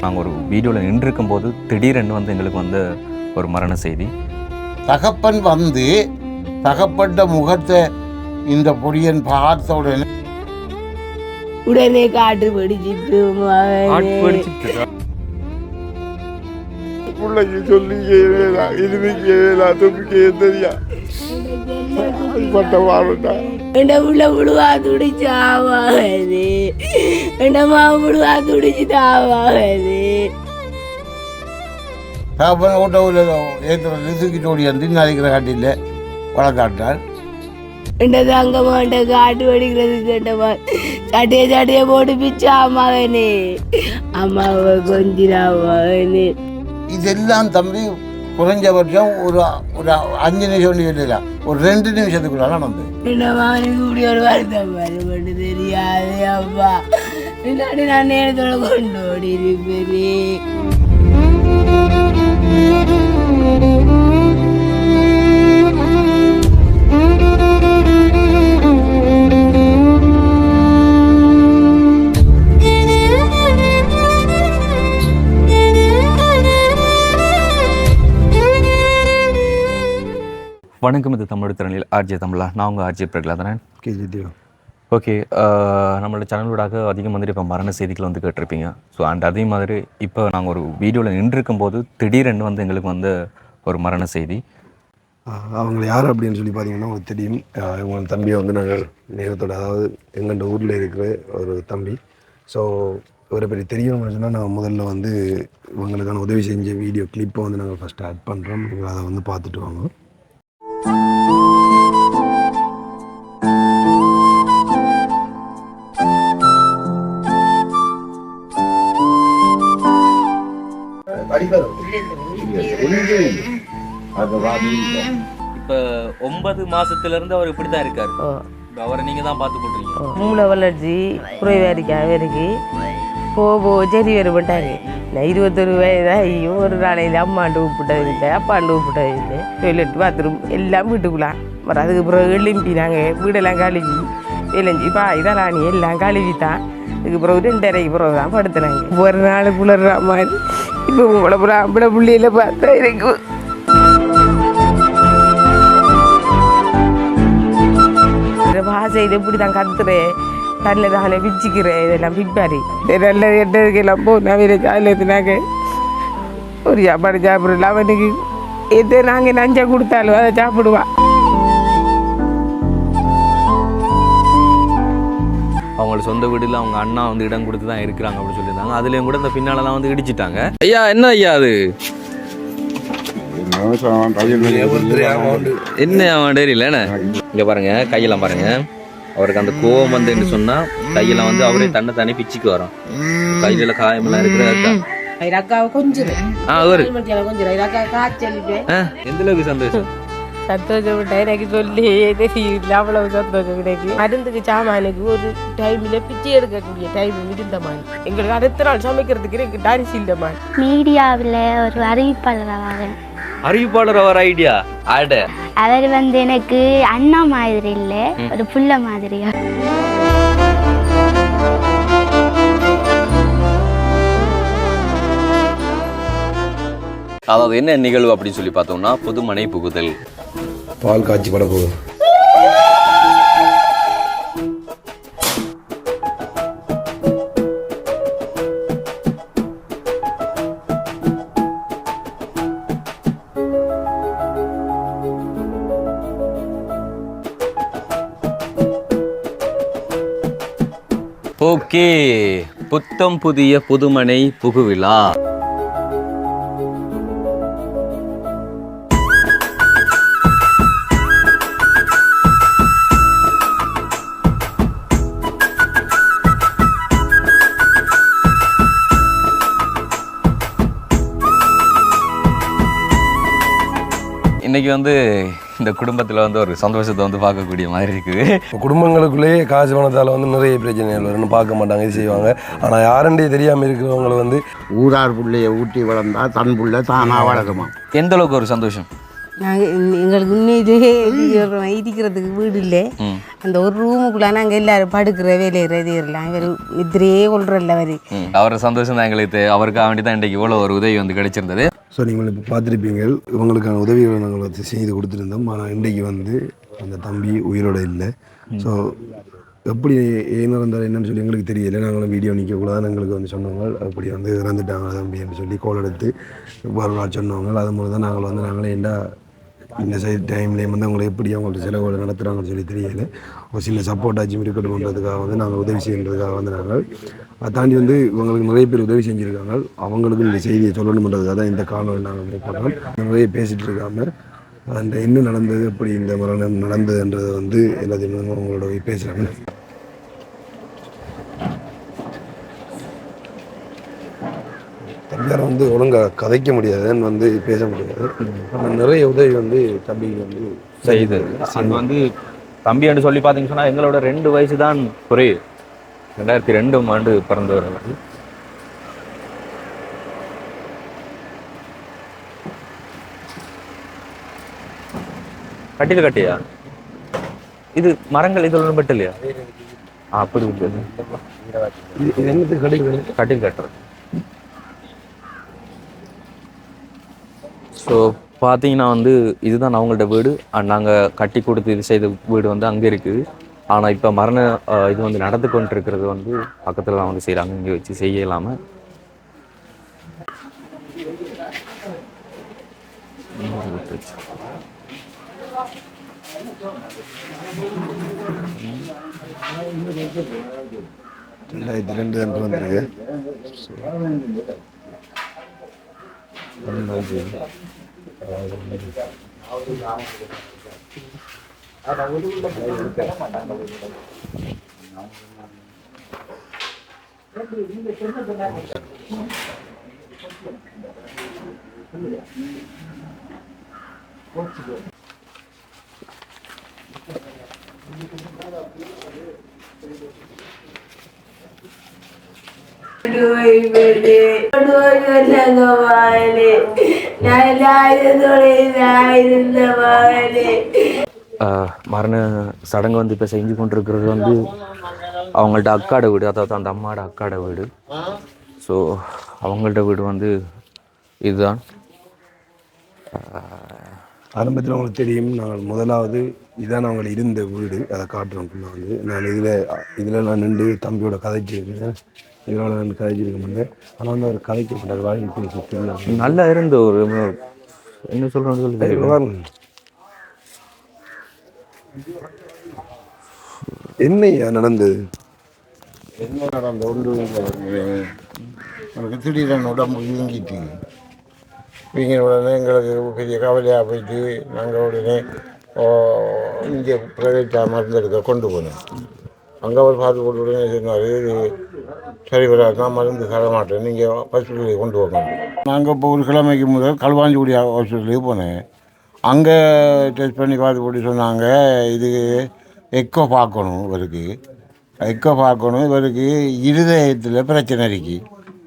நாங்கள் ஒரு வீடியோவில் நின்றுருக்கும் போது திடீரென்று வந்து எங்களுக்கு வந்து ஒரு மரண செய்தி. தகப்பன் வந்து தகப்பட்ட முகத்தை இந்த பொடியன் பார்த்த உடனே காட்டு பிடிச்சிட்டு பிள்ளைக்கு சொல்லி தெரியா உள்ள முழுவா துடிச்சு ஆவாது மா முழுவா துடிச்சு ஆவாது தகப்பன் ஓட்ட ஏற்றுக்கிட்டு ஓடி வந்து நினைக்கிற காட்டில் வளர்க்காட்டார் அங்க மாட்ட காட்டு வடிக்கிறது கேட்டவா சட்டைய போட்டு பிச்சா மகனே அம்மாவை கொஞ்சிராமகனே. இதெல்லாம் தம்பி குறைஞ்சபட்சம் ஒரு 5 நிமிஷம் சொல்லலாம், ஒரு 2 நிமிஷத்துக்குள்ள நடந்து. என்னம்மா எனக்கு இப்படி ஒரு வருத்தம் மட்டும் தெரியாது அப்பா, முன்னாடி நான் நேரத்தோட கொண்டு ஓடி இருப்பேன். வணக்கம், இது தமிழ் திறனில் ஆர்ஜே தமிழா. நான் உங்கள் ஆர்ஜே பிரகலாதனன். ஓகே, நம்மளோட சேனலோடாக அதிகம் வந்து இப்போ மரண செய்திகள் வந்து கேட்டிருப்பீங்க. ஸோ அண்ட் அதே மாதிரி இப்போ நாங்கள் ஒரு வீடியோவில் நின்றுருக்கும் போது திடீரென்று வந்து எங்களுக்கு வந்து ஒரு மரண செய்தி. அவங்க யார் அப்படின்னு சொல்லி பார்த்தீங்கன்னா உங்களுக்கு தெரியும். இவங்க தம்பியை வந்து நாங்கள் நேரத்தோட, அதாவது எங்கள்ட ஊரில் இருக்கிற ஒரு தம்பி. ஸோ இவரை பற்றி தெரியணும்னு சொன்னால் நாங்கள் முதல்ல வந்து இவங்களுக்கான உதவி செஞ்ச வீடியோ கிளிப்பை வந்து நாங்கள் ஃபஸ்ட்டு ஆட் பண்ணுறோம். நீங்கள் அதை வந்து பார்த்துட்டு வாங்க. இப்ப 9 மாசத்துல இருந்து அவர் இப்படிதான் இருக்காரு. அவரை நீங்க தான் பார்த்து போட்டுருக்கீங்க. மூளை வளர்ச்சி குறைவாக இருக்கு. போ சரி வருமாட்டாரு. நான் 21 வயதாகியும் ஒரு நாளையில் அம்மாண்டு கூப்பிட்டது இல்லை, அப்பாண்டு கூப்பிட்டது இல்லை. டொய்லெட் பாத்ரூம் எல்லாம் வீட்டுக்குலாம் வர. அதுக்கு பிறகு எழும்பி நாங்கள் வீடெல்லாம் கழுவி விளைஞ்சி இதெல்லாம் எல்லாம் கழுவி தான். அதுக்கு பிறகு 2:30 பிறகு தான் படுத்துனாங்க. ஒரு நாள் புலர்ற மாதிரி இப்போ உங்களை அப்பட புள்ளியில பார்த்தா எனக்கு பாசையில் இப்படி தான் கத்துறேன், தண்ணில் தானே பிச்சுக்கிறேன். இதெல்லாம் பிப்பாரி நல்ல எட்டதுக்கெல்லாம் போனால் வேறு சாலைத்தினாங்க ஒரு சாப்பாடு சாப்பிடலாம். அவனுக்கு எது நாங்கள் நஞ்சா கொடுத்தாலும் அதை சாப்பிடுவான். அவங்களோட சொந்த வீடுல அவங்க அண்ணா வந்து இடம் கொடுத்து தான் இருக்கிறாங்க அப்படின்னு சொல்லியிருந்தாங்க. அதுலேயும் கூட இந்த பின்னாலெல்லாம் வந்து இடிச்சிட்டாங்க. ஐயா என்ன ஐயா அது என்ன அவன் தெரியல. இங்கே பாருங்க, கையெல்லாம் பாருங்க. அவருக்கு அந்த கோவம் வந்து சொன்னா கையெல்லாம் வந்து அவரே தன்னை பிச்சுக்கு வரும். கையில காயமெல்லாம் இருக்கிற எந்த அளவுக்கு சந்தோஷம் சந்தோஷப்பட்டேன். எனக்கு சொல்லி தெரியல, அவ்வளவு சந்தோஷம் கிடைக்கும். மருந்துக்கு சாமானுக்கு ஒரு டைம்ல பிச்சை எடுக்கக்கூடிய டைம் இருந்தமான். எங்களுக்கு அடுத்த நாள் சமைக்கிறதுக்கு எனக்கு டான்ஸ் இல்லமான். மீடியாவில் ஒரு அறிவிப்பாளர் அவர் ஐடியா ஆட அவர் வந்து எனக்கு அண்ணா மாதிரி இல்லை, ஒரு புள்ள மாதிரியா. அதாவது என்ன நிகழ்வு அப்படின்னு சொல்லி பார்த்தோம்னா, புதுமனை புகுதல். பால் காய்ச்சி பட போகுது. ஓகே, புத்தம் புதிய புதுமனை புகுவிழா. இன்னைக்கு வந்து இந்த குடும்பத்தில் வந்து ஒரு சந்தோஷத்தை வந்து பார்க்கக்கூடிய மாதிரி இருக்குது. குடும்பங்களுக்குள்ளேயே காசு பணத்தால் வந்து நிறைய பிரச்சனைகள் வரும்னு பார்க்க மாட்டாங்க, இது செய்வாங்க. ஆனால் யாருண்டே தெரியாமல் இருக்கிறவங்களை வந்து ஊரார் பிள்ளையை ஊட்டி வளர்ந்தா தன் பிள்ளை தானாக வளருமா. எந்த அளவுக்கு ஒரு சந்தோஷம் நாங்கள் எங்களுக்கு உண்மையிலேயே இருக்கிறதுக்கு வீடு இல்லை. அந்த ஒரு ரூமுக்குள்ளே நாங்கள் எல்லாரும் படுக்கிற வேலையிறது எல்லாம் இவர் நிதிரையே கொள்றல்ல அவர். அவர் சந்தோஷம் தான் எங்களுக்கு. அவருக்காக வேண்டி தான் இன்றைக்கு இவ்வளோ ஒரு உதவி வந்து கிடைச்சிருந்தது. ஸோ நீங்கள் இப்போ பார்த்துருப்பீங்க, இவங்களுக்கான உதவிகளை நாங்கள் செய்து கொடுத்துருந்தோம். ஆனால் இன்றைக்கு வந்து அந்த தம்பி உயிரோட இல்லை. ஸோ எப்படி ஏன் இருந்தாலும் என்னன்னு சொல்லி எங்களுக்கு தெரியல. நாங்களும் வீடியோ நிற்கக்கூடாதுன்னு எங்களுக்கு வந்து சொன்னவங்க அப்படி வந்து இறந்துட்டாங்க தம்பின்னு சொல்லி கோல் எடுத்து வரலாம் சொன்னவங்க. அது மூலம் தான் நாங்களே என்ன இந்த சைட் டைம்லேயும் வந்து அவங்களை எப்படி அவங்கள்ட்ட செலவுகளை நடத்துகிறாங்கன்னு சொல்லி தெரியல. ஒரு சின்ன சப்போர்ட் ஆச்சும் இருக்கணுன்றதுக்காக வந்து நாங்கள் உதவி செய்யறதுக்காக வந்து நாங்கள் அதை தாண்டி வந்து இவங்களுக்கு நிறைய பேர் உதவி செஞ்சுருக்காங்க. அவங்களுக்கு இந்த செய்தியை சொல்லணுன்றதுக்காக தான் இந்த காணொலி நாங்கள் போட்டோம். நிறைய பேசிகிட்டு இருக்காமல் அந்த என்ன நடந்தது, எப்படி இந்த மரணம் நடந்ததுன்றதை வந்து எல்லாத்தையுமே அவங்களோட பேசுகிறாங்க. தம்பியாரை வந்து ஒழுங்காக கதைக்க முடியாதுன்னு வந்து பேச முடியாது. ஆனால் நிறைய உதவி வந்து தம்பிக்கு வந்து செய்து அது வந்து தம்பின்னு சொல்லி பார்த்தீங்கன்னு சொன்னால் எங்களோட 2 வயசு தான் குறையுது. 2002 ஆண்டு பிறந்தவர். கட்டில் கட்டியா இது மரங்கள் இது ஒன்றும் பட்டு இல்லையா? அப்படி இது என்னது கட்டில் கட்டுறது. ஸோ பார்த்தீங்கன்னா வந்து இதுதான் அவங்கள்ட்ட வீடு. நாங்கள் கட்டி கொடுத்து இது செய்த வீடு வந்து அங்கே இருக்குது. ஆனால் இப்போ மரண இது வந்து நடந்து கொண்டு இருக்கிறது வந்து பக்கத்தில் தான் வந்து செய்கிறாங்க. இங்கே வச்சு செய்ய இல்லாமல் ரெண்டு வந்துருக்கு. மரண சடங்கு வந்து இப்போ செஞ்சு கொண்டிருக்கிறது வந்து அவங்கள்ட்ட அக்காட வீடு, அதாவது அந்த அம்மாவோட அக்காட வீடு. ஸோ அவங்கள்ட்ட வீடு வந்து இதுதான். ஆரம்பத்தில் அவங்களுக்கு தெரியும். நாங்கள் முதலாவது இதான் நாங்கள் இருந்த வீடு, அதை காட்டுறோம். வந்து நான் இதில் நான் நின்று தம்பியோட கதைச்சிருக்கேன். இதனால் நான் கதைச்சிருக்க மாட்டேன். ஆனால் வந்து அவர் கதைக்கப்பட்டார். வாங்கி பேசி நல்லா இருந்த ஒரு என்ன சொல்கிறோன்னு சொல்லி என்னையா நடந்தது? என்ன நடந்த ஒன்று எனக்கு திடீரென உடம்பு வீங்கிட்டு வீங்கின உடனே எங்களுக்கு பெரிய கவலையாக போயிட்டு நாங்கள் உடனே இங்கே ப்ரைவேட்டாக மருந்தெடுக்க கொண்டு போனோம். அங்கே ஒரு பார்த்து போட்டு உடனே சொன்னார், இது சரி வராது, நான் மருந்து தர மாட்டேன், நீங்கள் ஹாஸ்பிட்டலுக்கு கொண்டு போங்க. நாங்கள் இப்போ ஒரு கிழமைக்கு முதல் களுவாஞ்சிக்குடி ஹாஸ்பிட்டலுக்கு போனேன். அங்கே டெஸ்ட் பண்ணி பார்த்து போட்டு சொன்னாங்க, இது எக்கோ பார்க்கணும், இவருக்கு எக்கோ பார்க்கணும், இவருக்கு இருதயத்தில் பிரச்சனை இருக்கு.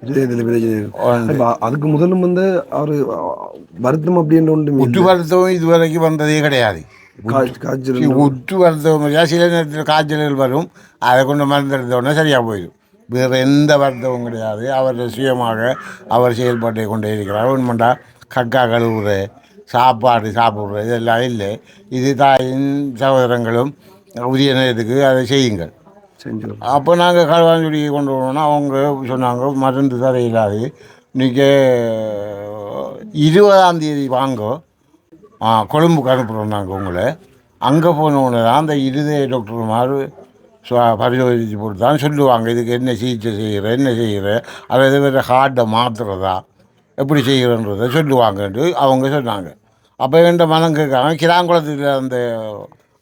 இருதயத்தில் பிரச்சனை. அதுக்கு முதலும் வந்து அவர் வருத்தம் அப்படின்ற ஒன்று உற்று வருத்தம் இது வரைக்கும் வந்ததே கிடையாது. காய்ச்சல் உற்று வருத்தம் சில நேரத்தில் காய்ச்சல்கள் வரும், அதை கொண்டு மருந்தெடுத்தோடனே சரியாக போயிடும். வேறு எந்த வருத்தமும் கிடையாது. அவர் சுயமாக அவர் செயல்பாட்டை கொண்டே இருக்கிறார். உண்மைண்டா கக்கா கழுவுற, சாப்பாடு சாப்பிட்ற இதெல்லாம் இல்லை. இது தாயின் சகோதரங்களும் உரிய நேரத்துக்கு அதை செய்யுங்கள். அப்போ நாங்கள் களுவாஞ்சுடி கொண்டு போனோம்னா அவங்க சொன்னாங்க, மருந்து தர இல்லாது, நீங்கள் 20ஆம் தேதி வாங்க, கொழும்புக்கு அனுப்புகிறோம் நாங்கள் உங்களை. அங்கே போனோன்னு தான் அந்த இருதய டாக்டர் மாதிரி பரிசோதித்து போட்டு தான் சொல்லுவாங்க, இதுக்கு என்ன சிகிச்சை செய்கிற அதை வேறு ஹார்ட்டை மாற்றுறதா எப்படி செய்கிறன்றதை சொல்லுவாங்கன்ட்டு அவங்க சொன்னாங்க. அப்போ என்கிட்ட மனம் கேட்காங்க, கிராங்குளத்தில் அந்த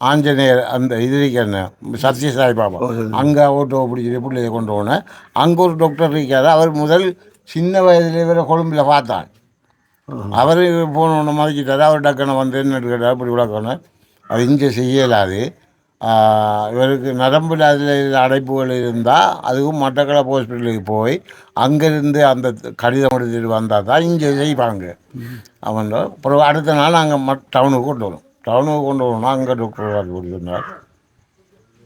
ஆஞ்சநேயர் அந்த இதுக்கு என்ன சத்யசாய் பாபா அங்கே ஓட்டோ பிடிச்சி பிள்ளைய கொண்டு போனேன். அங்கே ஒரு டாக்டர் இருக்கார். அவர் முதல் சின்ன வயதில் வேறு கொழும்பில் பார்த்தான். அவர் போனோன்னு மதிக்கிட்டார். அவர் டக்குன்னு வந்து என்ன கேட்டார், இப்படி விளக்கணும், அது இங்கே செய்யலாது, இவருக்கு நரம்பில் அதில் அடைப்புகள் இருந்தால் அதுவும் மட்டக்களப்பு ஹாஸ்பிட்டலுக்கு போய் அங்கேருந்து அந்த கடிதம் எடுத்துட்டு வந்தால் தான் இங்கே செய்வாங்க. அவன் அப்புறம் அடுத்த நாள் அங்கே டவுனுக்கு கொண்டு வரணும். டவுனுக்கு கொண்டு வரணும்னா அங்கே டாக்டர் கொடுத்துருந்தார்,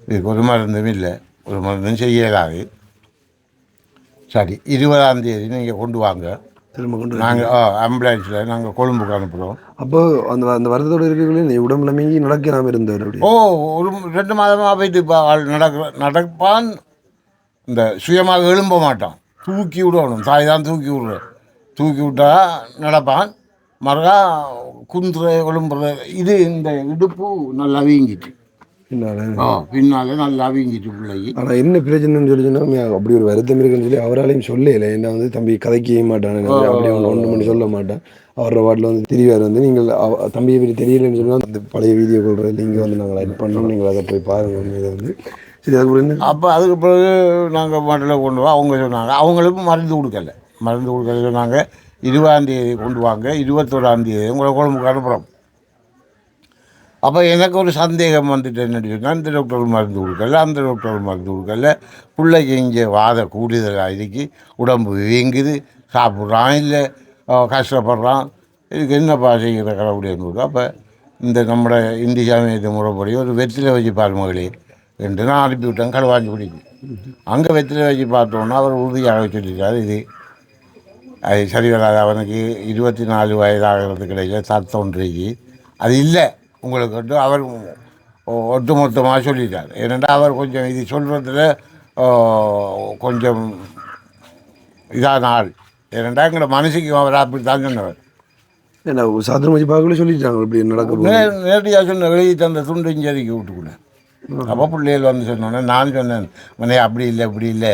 இதுக்கு ஒரு மருந்தும் இல்லை, ஒரு மருந்தும் செய்யலாது. சரி, 20ஆம் தேதி நீங்கள் கொண்டு வாங்க, திரும்ப கொண்டு நாங்கள் ஆம்புலன்ஸில் நாங்கள் கொழும்புக்கு அனுப்புகிறோம். அப்போ அந்த அந்த வருத்தத்தோடு இருக்கக்குள்ளே உடம்புல மீங்கி நடக்காமல் இருந்தார் அப்படி. ஒரு 2 மாதமாக போயிட்டு இப்போ ஆள் நடப்பான், இந்த சுயமாக எழும்ப மாட்டான், தூக்கி விடணும், தாய் தான் தூக்கி விடுற, தூக்கி விட்டா நடப்பான். மறுகா குந்துற எழும்புற இது இந்த இடுப்பு நல்லா வீங்கிட்டு பின்னாலே நல்லா வீங்கிட்டு பிள்ளைக்கு. ஆனால் என்ன பிரச்சனைன்னு சொல்லிச்சுன்னா அப்படி ஒரு வருத்தம் இருக்குன்னு சொல்லி அவராலையும் சொல்லலை. என்ன வந்து தம்பி கதைக்க மாட்டான், அப்படி ஒன்று பண்ணி சொல்ல மாட்டேன். அவரோட வாட்டில் வந்து திரிவார் வந்து நீங்கள் தம்பியை பற்றி தெரியலன்னு சொன்னால் அந்த பழைய வீடியோ கொள்றது இங்கே வந்து நாங்கள் இது பண்ணோம், நீங்கள் அதை போய் பாருங்கள். இதை வந்து சரி அதுக்கு அப்போ அதுக்கு பிறகு நாங்கள் மாட்டில் கொண்டு வா அவங்க சொன்னாங்க. அவங்களுக்கும் மருந்து கொடுக்கல சொன்னாங்க. 20ஆம் தேதி கொண்டு வாங்க, 21ஆம் தேதி உங்களை குழம்புக்கு அனுப்புகிறோம். அப்போ எனக்கு ஒரு சந்தேகம் வந்துட்டு என்னன்னு சொன்னால், இந்த டாக்டர் மருந்து கொடுக்கல, அந்த டாக்டர் மருந்து கொடுக்கல, பிள்ளைக்கு இங்கே வாத கூடுதலாக இருக்கு, உடம்பு வீங்குது, சாப்பிட்றான் இல்லை, கஷ்டப்படுறான், இதுக்கு என்னப்பா செய்கிற கடவுளேன்னு. அப்போ இந்த நம்மளோட இந்திய சமயத்து முறைப்படி ஒரு வெற்றிலை வச்சு பாரு மகளே என்று நான் அனுப்பிவிட்டேன் களுவாஞ்சி பிடிக்கு. அங்கே வெற்றிலை வச்சு பார்த்தோன்னா அவர் உறுதியாக சொல்லிட்டார், இது அது சரி வராது, அவனுக்கு 24 வயதாகிறதுக்கு இடையில தத்தொன்றைக்கு அது இல்லை உங்களுக்கு அவர் ஒட்டுமொத்தமாக சொல்லிட்டார். ஏனென்றா அவர் கொஞ்சம் இது சொல்கிறதுல கொஞ்சம் இதான ஆள். ஏனென்றா எங்களோட மனசுக்கு அவர் அப்படி தான் சொன்னவர். என்ன சாத்திரம் வச்சு பார்க்கல சொல்லிட்டாங்க இப்படி நடக்க நேரடியாக சொன்ன எழுதி தந்த துண்டு இஞ்சரிக்கை விட்டுக்கூட. அப்போ பிள்ளைகள் வந்து சொன்னோன்னே நான் சொன்னேன், மனே அப்படி இல்லை இப்படி இல்லை,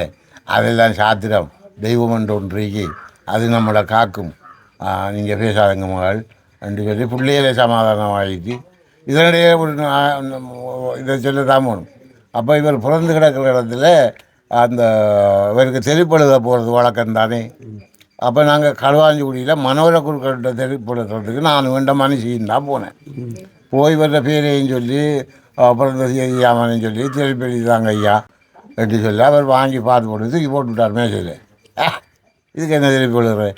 அதெல்லாம் சாத்திரம், தெய்வம் என்று ஒன்றைக்கு அது நம்மளை காக்கும், நீங்கள் பேசாதங்க மகள் என்று சொல்லி பிள்ளைகளே சமாதானம் ஆகிட்டு இதனிடையே ஒரு இதை சொல்ல தான் போகணும். அப்போ இவர் பிறந்து கிடக்கிற இடத்துல அந்த இவருக்கு தெளிப்படுத போகிறது வழக்கம் தானே. அப்போ நாங்கள் களுவாஞ்சிக்குடியில் மனோர குருக்கிட்ட தெளிப்படுத்துறதுக்கு நான் வேண்ட மனுஷின்னு தான் போனேன். போய் வர்ற பேரையும் சொல்லி பிறந்த செய்யாமனு சொல்லி தெளிப்பெழுதி தாங்க ஐயா என்று சொல்லி அவர் வாங்கி பார்த்து போட்டு தூக்கி போட்டு விட்டார் மேசையில். இதுக்கு என்ன தெளிப்படுற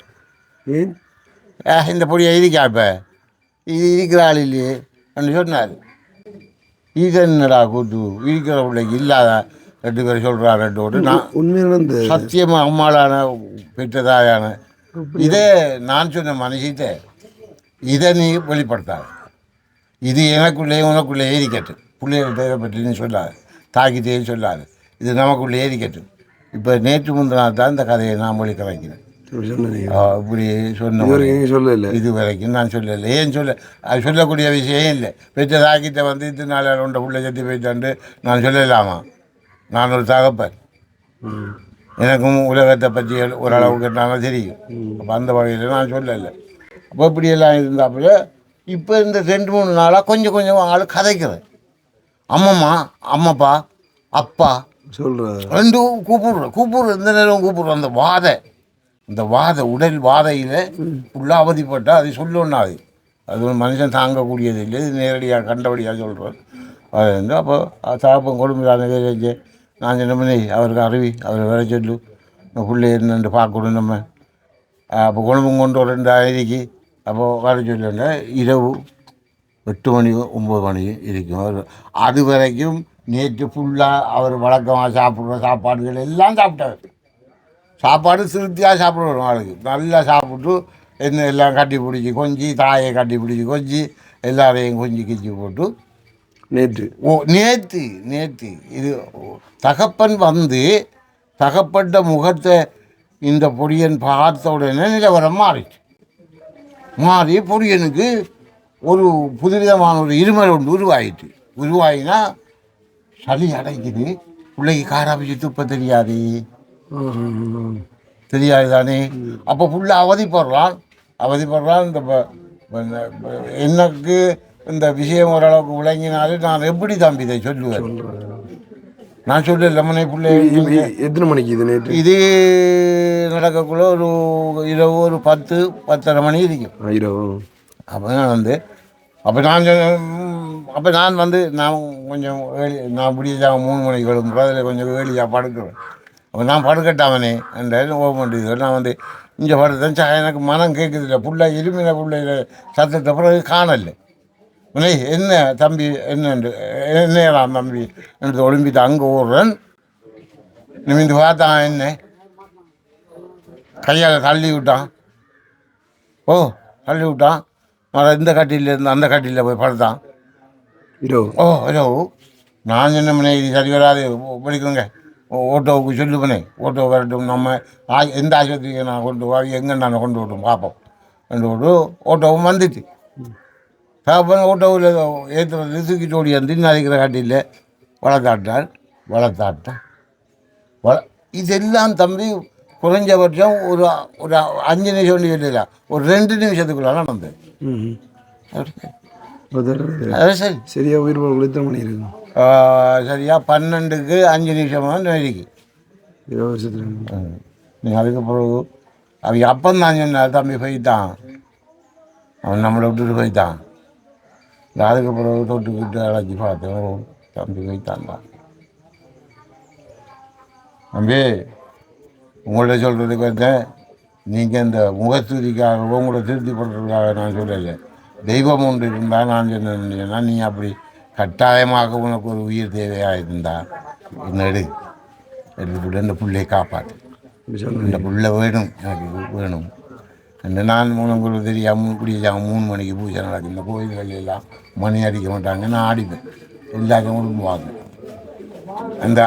இந்த பொடியை இருக்கா இப்போ இது இருக்கிற ஆள் இல்லையே அப்படின்னு சொன்னார். இது என்னடா கூட்டு இருக்கிற பிள்ளைக்கு இல்லாத 2 பேர் சொல்கிறார் 2 ஓட்டு. நான் உண்மையான சத்தியமாக அம்மாளான பெற்றதாயான இதே நான் சொன்ன மனுஷிட்ட இதை நீ வெளிப்படுத்தாது, இது எனக்குள்ளே உனக்குள்ளே ஏறிக்கட்டு, பிள்ளைகள் பற்றி நீ சொல்லாது, தாக்கிட்டே சொல்லாது, இது நமக்குள்ளே ஏறிக்கட்டு. இப்போ நேற்று முந்தினால் தான் இந்த கதையை நான் மொழி கலைக்கிறேன். இப்படி சொன்ன சொல்லலை, இது வரைக்கும் நான் சொல்லலை. ஏன் அது சொல்லக்கூடிய விஷயம் இல்லை. பெற்ற தாக்கிட்ட வந்து இது நாள் உண்ட பிள்ளை சத்தி போய்த்தாண்டு நான் சொல்லலாமா? நான் ஒரு தகப்பன், எனக்கும் உலகத்தை பற்றி ஓரளவுக்கு கேட்டாலும் தெரியும். அப்போ அந்த வகையில் நான் சொல்லலை. அப்போ இப்படியெல்லாம் இருந்தாப்புல இப்போ இந்த 2-3 நாளாக கொஞ்சம் கொஞ்சம் ஆள் கதைக்கிறேன். அம்மம்மா, அம்மப்பா, அப்பா சொல்கிறேன் 2 கூப்பிடுறேன் இந்த நேரம் கூப்பிடுறேன். அந்த வாத உடல் வாதையில் ஃபுல்லாக அவதிப்பட்டால் அது சொல்லணும்னா அது ஒரு மனுஷன் தாங்கக்கூடியது இல்லை. இது நேரடியாக கண்டபடியாக சொல்கிறேன். அது வந்து அப்போ சாப்பம் கொடுமையான வேலை நான் என்ன பண்ணி அவருக்கு அறிவி அவரை வர சொல்லு, பிள்ளை என்னென்று பார்க்கணும் நம்ம. அப்போ குழம்பும் கொண்டு ஒரு 2 ஆயிரக்கு அப்போது வர சொல்லுங்க. இரவு 8 மணி 9 மணி இருக்கும். அவர் அது வரைக்கும் நேற்று ஃபுல்லாக அவர் வழக்கமாக சாப்பிட்ற சாப்பாடுகள் எல்லாம் சாப்பிட்டார். சாப்பாடு திருப்தியாக சாப்பிடுவோம், ஆளுக்கு நல்லா சாப்பிட்டு என்ன எல்லாம் கட்டி பிடிச்சி கொஞ்சி, தாயை கட்டி பிடிச்சி கொஞ்சி, எல்லாரையும் கொஞ்சி கிச்சி போட்டு நேற்று இது தகப்பன் வந்து தகப்பட்ட முகத்தை இந்த பொடியன் பார்த்த உடனே நிலவரம் மாறி பொடியனுக்கு ஒரு புதுவிதமான ஒரு இருமல் ஒன்று உருவாயினா சளி அடைக்குது. பிள்ளைக்கு காராபிச்சு துப்ப தெரியாது தானே. அப்போ ஃபுல்லாக அவதிப்படுறான். இந்த எனக்கு இந்த விஷயம் ஓரளவுக்கு விளங்கினாலே நான் எப்படி தம்பி இதை சொல்லுவேன்? நான் சொல்லல மனை பிள்ளை எத்தனை மணிக்கு இது நேற்று இது நடக்கக்குள்ள ஒரு இரவு ஒரு 10-10:30 மணி இருக்கும் இரவு. அப்போ நான் வந்து அப்போ நான் அப்போ நான் கொஞ்சம் நான் இப்படியாக 3 மணிக்கு எழும்புறேன், அதில் கொஞ்சம் ஏழியாக படுக்கிறேன். அப்போ நான் படுக்கட்டாமனே என்ற ஓப்பன் நான் இங்கே படுத்தேன். எனக்கு மனம் கேட்குதில்ல, புள்ள இருமின பிள்ளையில சத்தத்தை பிறகு காணலை. என்ன தம்பி என்னடான் தம்பி என்று ஒளிம்பிட்டு அங்கே ஓடுறேன். நிமிந்து பார்த்தான், என்ன கையால் தள்ளி விட்டான். தள்ளி விட்டான். இந்த கட்டியில் இருந்து அந்த கட்டியில் போய் படுத்தான். இரவு நான் என்ன பண்ணேன், இது சரி வராது, படிக்கணுங்க, ஓட்டோவுக்கு சொல்லுப்பனே, ஓட்டோ வரட்டும், நம்ம எந்த ஆஸ்பத்திரிக்கு நான் கொண்டு வா, எங்கே நான் கொண்டு விட்டோம் பார்ப்போம் கொண்டு விட்டு ஓட்டோவும் வந்துட்டு சாப்பிட்றேன். ஓட்டோவில் ஏற்றுறது தூக்கிட்டு ஓடி வந்து நதிக்கிற கட்டியில் வளர்த்தாட்டான். இதெல்லாம் தம்பி குறைஞ்சபட்சம் ஒரு 5 நிமிஷம் இல்லை, ஒரு 2 நிமிஷத்துக்குள்ள நடந்தது. சரி சரியா உயிர் எத்தனை மணி இருக்கும்? சரியா 12க்கு 5 நிமிஷமாக நெருக்கி 20 வருஷத்துல. நீங்கள் அதுக்கு பிறகு அவன் அப்பந்தான் சொன்னார், தம்பி போய்த்தான், அவன் நம்மளை விட்டுட்டு போய்த்தான். அதுக்கு பிறகு தொட்டுக்கிட்டு அழைச்சி பார்த்தேன், தம்பி போய்த்தான் தான். தம்பி உங்கள்ட்ட சொல்கிறதுக்கு வந்தேன், நீங்கள் இந்த முகஸ்துதிக்காக உங்களை திருப்தி பண்ணுறதுக்காக நான் சொல்லலை. தெய்வம் ஒன்று இருந்தால் நான் சொன்னேன்னா, நீ அப்படி கட்டாயமாக உனக்கு ஒரு உயிர் தேவையாக இருந்தால் எடுத்துக்கிட்டு இந்த பிள்ளையை காப்பாற்று, இந்த பிள்ளை வேணும், எனக்கு வேணும் என்று நான் உங்களுக்கு தெரியாமல் இப்படி 3 மணிக்கு பூஜை நடக்கும். இந்த கோயில்கள் எல்லாம் மணி அடிக்க மாட்டாங்க, நான் ஆடிப்பேன், எல்லாருக்கும் விரும்புவாங்க.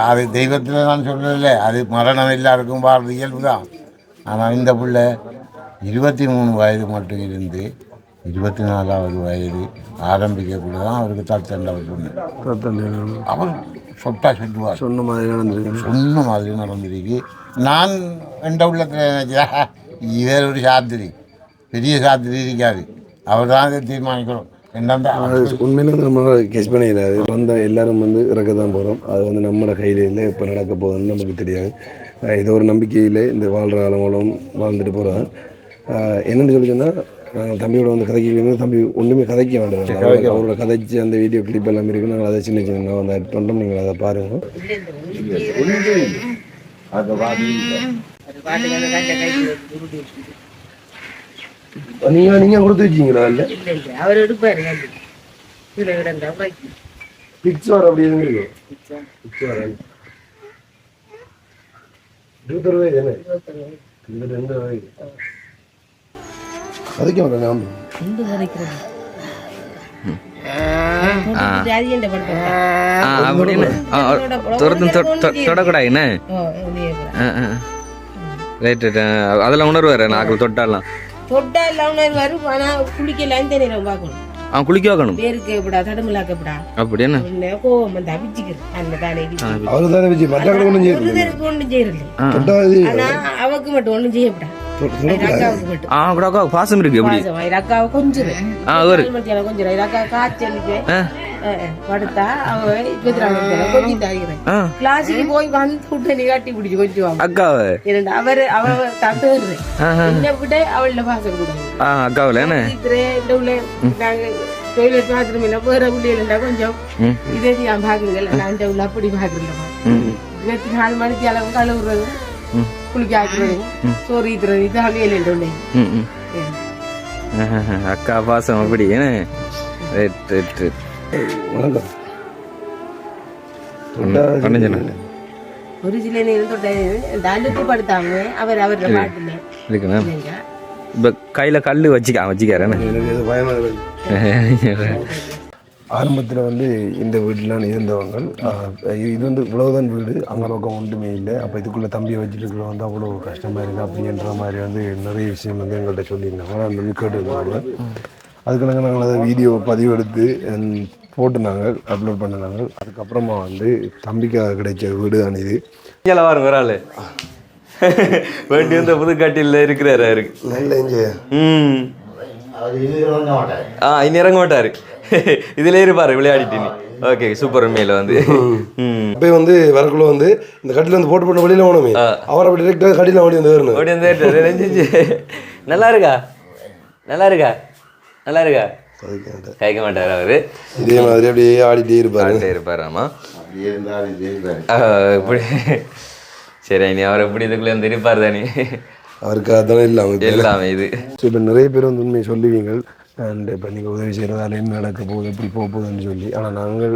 அது தெய்வத்தில் நான் சொல்கிறதில்ல, அது மரணம் எல்லாருக்கும் வாழ்றது இயல்பு தான். ஆனால் இந்த பிள்ளை 23 வயது மட்டும் இருந்து 24வது வயது ஆரம்பிக்கக்கூட தான் அவருக்கு தத்தண்டை சொன்னேன். அவர் சொல்லுவார், சொன்ன மாதிரி நடந்திருக்கு. நான் எந்த உள்ளத்தில் நினைச்சா இவர் ஒரு சாத்திரி, பெரிய சாத்திரி இருக்காது, அவர் தான் தீர்மானிக்கணும். உண்மையில நம்ம கெஸ் பண்ணிடாது, வந்தால் எல்லாரும் இறக்க தான் போகிறோம். அது நம்மளோட கையில் இல்லை, எப்போ நடக்க போகுதுன்னு நமக்கு தெரியாது. ஏதோ ஒரு நம்பிக்கையில் இந்த வாழ்கிற காலங்களும் வாழ்ந்துட்டு போகிறோம். என்னென்னு சொல்லி சொன்னால், நாங்கள் தம்பியோட கதைக்கு தம்பி ஒன்றுமே கதைக்க வேண்டாம், அவரோட கதைச்சு அந்த வீடியோ கிளிப் எல்லாம் இருக்குது. நாங்கள் அதை சின்ன சின்ன ஆட் பண்ணுறோம், நீங்கள் அதை பாருங்கள். நீங்கள் கொடுத்து வச்சிங்களா? இல்லை அவர் எடுப்பாரு பிக்சர் அப்படி எதுவும் இருக்கு? கதைக்க மாட்டேன் தொடக்கூடாது என்ன அதெல்லாம் உணர்வாரு. நாங்கள் தொட்டாலாம் தொட்டா எல்லாம் வரும், ஆனா குளிக்கலாம் தெரியும் பார்க்கணும். குளிக்க வைக்கணும், பேருக்கு எப்படா தடுமலாக்கப்படா அப்படி என்ன கோவம் வந்து அபிச்சிக்கிறது அந்த தானே ஒன்றும் செய்யறது. ஆனா அவக்கு மட்டும் ஒன்றும் செய்யப்படா, பாசம் இருக்கு. அக்காவை கொஞ்சம் கொஞ்சம் காய்ச்சல் படுத்தா அவ 24 கொஞ்சம் தாகிறேன். கிளாஸுக்கு போய் வந்து கட்டி பிடிச்சு கொஞ்சம் அக்காவை அவரு அவ தட்டுறேன் என்ன விட அவள பாசம் கொடுங்க அக்காவில நாங்க டொய்லெட் பாத்ரூம் இல்ல வேற பிள்ளைகள் கொஞ்சம் இதே நான் பாக்குறேன். நான் இந்த உள்ள அப்படி பாக்குறேன். 24 மணிக்கு அளவு கழுவுறதும் குளிக்க ஆக்குறதும் சோறு ஈத்துறது இதான் வேலை. அக்கா பாசம் அப்படி ஒரு சில நேரம் தொட்டு படுத்தாங்க. அவர் அவரோட பாட்டுல இப்ப கையில கல்லு வச்சுக்காரேன். ஆரம்பத்தில் இந்த வீட்டிலாம் இருந்தவங்க இது இவ்வளவுதான் வீடு, அங்கே பக்கம் ஒன்றுமே இல்லை. அப்போ இதுக்குள்ளே தம்பியை வச்சுட்டு அவ்வளோ கஷ்டமாக இருக்குது அப்படின்ற மாதிரி நிறைய விஷயம் எங்கள்கிட்ட சொல்லியிருந்தாங்க. அந்த கேட்டுருந்தாங்க. அதுக்கு நாங்கள் அதை வீடியோ பதிவு எடுத்து போட்டுனாங்க, அப்லோட் பண்ணினாங்க. அதுக்கப்புறமா தம்பிக்காக கிடைச்ச வீடு தான் இது. வாரம் ஒரு ஆள் வேண்டி வந்து புதுக்காட்டில் இருக்கிறாரு இருக்கு நல்ல என்ஜாய். இனி இறங்க மாட்டாரு, இதுல இருப்பாரு விளையாடிட்டு. Okay super. உண்மையில இப்போ வரக்குள்ள இந்த கட்டில போட்டு போட்டு வெளியில போனோமே, அவர் அப்படி டிரெக்டா கட்டில ஓடி வந்து நல்லா இருக்கா நல்லா இருக்கா நல்லா இருக்கா கேட்க மாட்டார் அவர். இதே மாதிரி அப்படியே ஆடிட்டே இருப்பார். ஆமாம், அப்படியே இருந்தாலும் இப்படி. சரி, நீ அவர் எப்படி இதுக்குள்ளே வந்து இருப்பார் தானே, அவருக்கு அதெல்லாம் எல்லாமே இது. ஸோ இப்போ நிறைய பேர் வந்து உண்மையை சொல்லுவீங்க. அண்ட் இப்போ நீங்கள் உதவி செய்கிறதால என்ன நடக்க போகுது, எப்படி போக போகுதுன்னு சொல்லி. ஆனால் நாங்கள்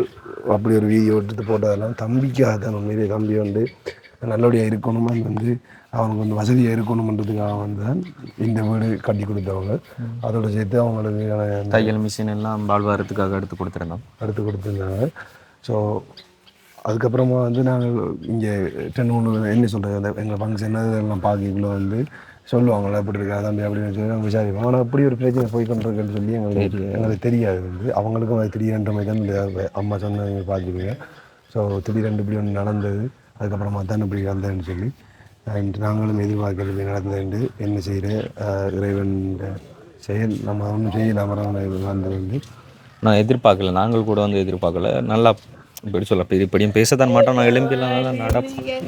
அப்படி ஒரு வீடியோ எடுத்து போட்டதெல்லாம் தம்பிக்காக தான். உண்மையிலே தம்பி வந்து நல்லபடியாக இருக்கணும், அது வந்து அவனுக்கு வந்து வசதியாக இருக்கணுன்றதுக்காக வந்து தான் இந்த வீடு கட்டி கொடுத்தவங்க. அதோடு சேர்த்து அவங்களுக்கு தையல் மிஷின் எல்லாம் வாழ்வாரத்துக்காக எடுத்து கொடுத்துருந்தாங்க. ஸோ அதுக்கப்புறமா வந்து நாங்கள் இங்கே 2-3 என்ன சொல்கிறது, எங்கள் ஃபங்க்ஷன் அதெல்லாம் பார்க்கக்குள்ள வந்து சொல்லுவாங்களே அப்படி இருக்கா தம்பி அப்படின்னு சொல்லி நாங்கள் விசாரிப்போம். ஆனால் அப்படி ஒரு பிரச்சனை போய்கொண்டிருக்குன்னு சொல்லி எங்களுக்கு தெரியாது. வந்து அவங்களுக்கும் அது திடீரென்ற மாதிரி தான் இந்த அம்மா சொன்னவங்க பார்த்துக்குங்க. ஸோ திடீரென்று இப்படி ஒன்று நடந்தது, அதுக்கப்புறமா தான் இப்படி வந்தேன்னு சொல்லி நாங்களும் எதிர்பார்க்கறது நடந்ததுண்டு. என்ன செய்கிற இறைவன் செயல், நம்ம ஒன்றும் செய்யலாம் வந்தது. நான் எதிர்பார்க்கல, நாங்கள் கூட வந்து எதிர்பார்க்கல. நல்லா இப்படி சொல்ல இப்படியும் பேசத்தான் மாட்டோம். நான் எழும்பிலாம் நடப்பேன்.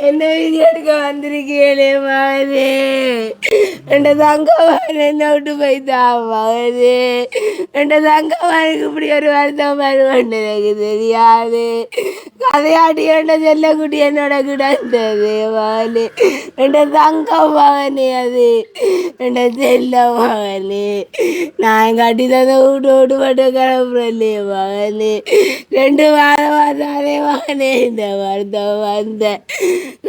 என்ன வீடியோ எடுக்க வந்திருக்கீங்களே மகனே, என் தங்கமான என்ன விட்டு போய்த்தா மகனே, என் தங்கமானுக்கு இப்படி ஒரு வருத்தம் வருவான்னு எனக்கு தெரியாது. கதையாட்டி என் செல்லக்குட்டி என்னோட கிடந்தது மகனே, என் தங்கம் மகனே, அது என் செல்ல மகனே. நான் கட்டி தந்த வீட்டு மட்டும் கிளம்புறே மகனே. 2 வாரம் தானே மகனே இந்த வருத்தம் வந்த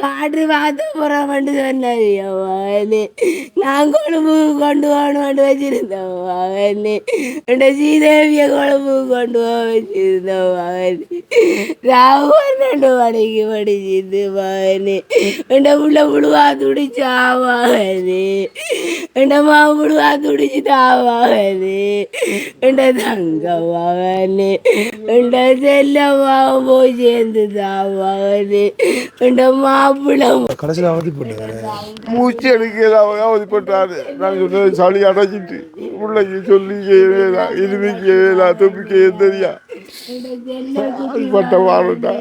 காற்று பார்த்து புறப்பட்டு சொன்னது மகனே. நான் கொழும்பு கொண்டு போகணும்னு வச்சிருந்தேன் மகனே. என் ஸ்ரீதேவியை கொழும்பு கொண்டு போக வச்சிருந்தேன் மகனே. ராவு 12 மணிக்கு படிச்சிருந்து மகனே. என் புள்ள புழுவா துடிச்சா மகனே, என் மா புழுவா துடிச்சுட்டா மகனே. என் தங்க மகனே, என் செல்லமாக போய் சேர்ந்துதா மகனே. என் மாப்பிள்ளை கடைசியில் அவதிப்பட்டாங்க, மூச்சு எடுக்கலாம் அவதிப்பட்டாரு. நான் சொன்னது சளி அடைச்சிட்டு பிள்ளைக்கு சொல்லி இருமிக்க தொப்பிக்க தெரியா பட்ட வாழட்டா.